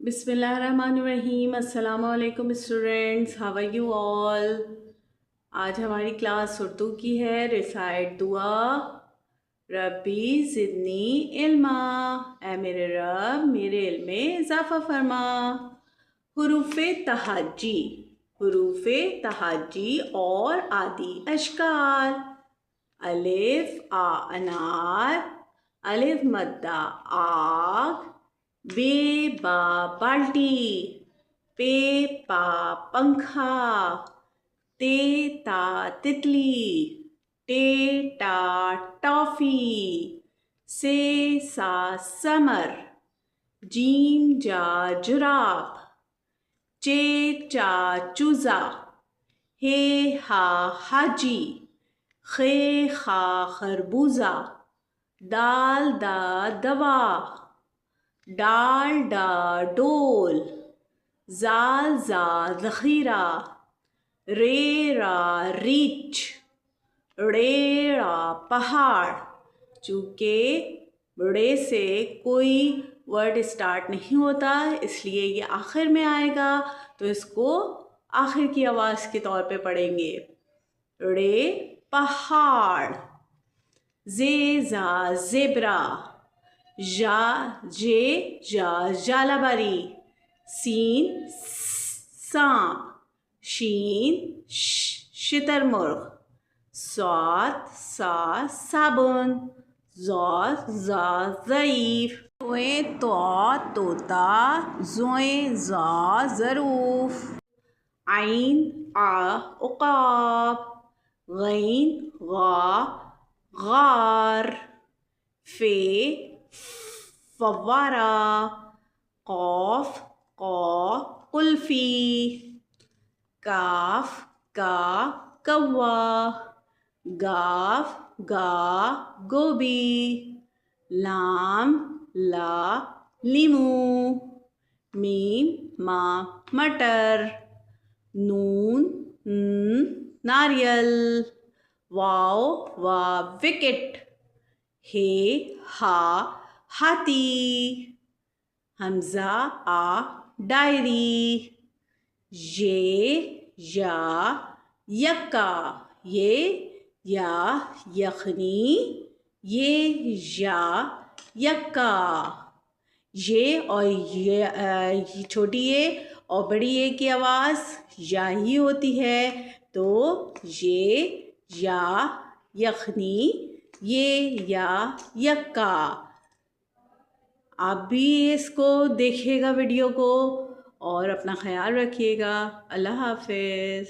बिस्मिल्लाहिर्रहमानिर्रहीम। अस्सलाम वालेकुम students, how are you all. आज हमारी क्लास उर्दू की है। रिसाइट दुआ। रब्बी ज़िदनी इल्मा, ऐ मेरे रब मेरे इल्म में इजाफ़ा फरमा। हुरूफ़े तहाजी, हुरूफ़े तहाजी और आदि अशकाल। अलिफ आ अनार, अलिफ मद्दा आग, बे बा बाल्टी, पे पा पंखा, ते ता तितली, टे टा टॉफ़ी, से सा समर, जीम जा जुराफ, चे चा चूज़ा, हे हा हाजी, खे खा खरबूजा, दाल दा दवा, डाल डा डोल, जाल जा ज़ख़ीरा, रे रा रीछ, रे रा पहाड़। चूँकि बड़े से कोई वर्ड स्टार्ट नहीं होता इसलिए ये आखिर में आएगा, तो इसको आखिर की आवाज़ के तौर पे पढ़ेंगे। रे पहाड़, जे जा ज़ेब्रा, जा जे जा जालाबारी, सीन सांप, शीन शितरमुर्ग, स्वाद सा साबुन, ज़ौज़ ज़ा ज़ईफ़, ज़ोए तो तोता, ज़ोए ज़ा ज़रूफ़, आइन आ उक़ाब, गैन गा गार, फे फव्वारा, क़ाफ़ क़ा कुल्फ़ी, काफ का कौवा, गाफ गा गोभी, लाम ला लीमू, मीम मा मटर, नून नारियल, वाव वा विकेट, हे हा हाथी, हमज़ा आ डायरी, ये या यक्का, ये या यखनी, ये या यक्का। ये और ये छोटी ये और बड़ी ये की आवाज़ या ही होती है, तो ये या यखनी, ये या यक्का। आप भी इसको देखिएगा वीडियो को और अपना ख्याल रखिएगा। अल्लाह हाफ़िज़।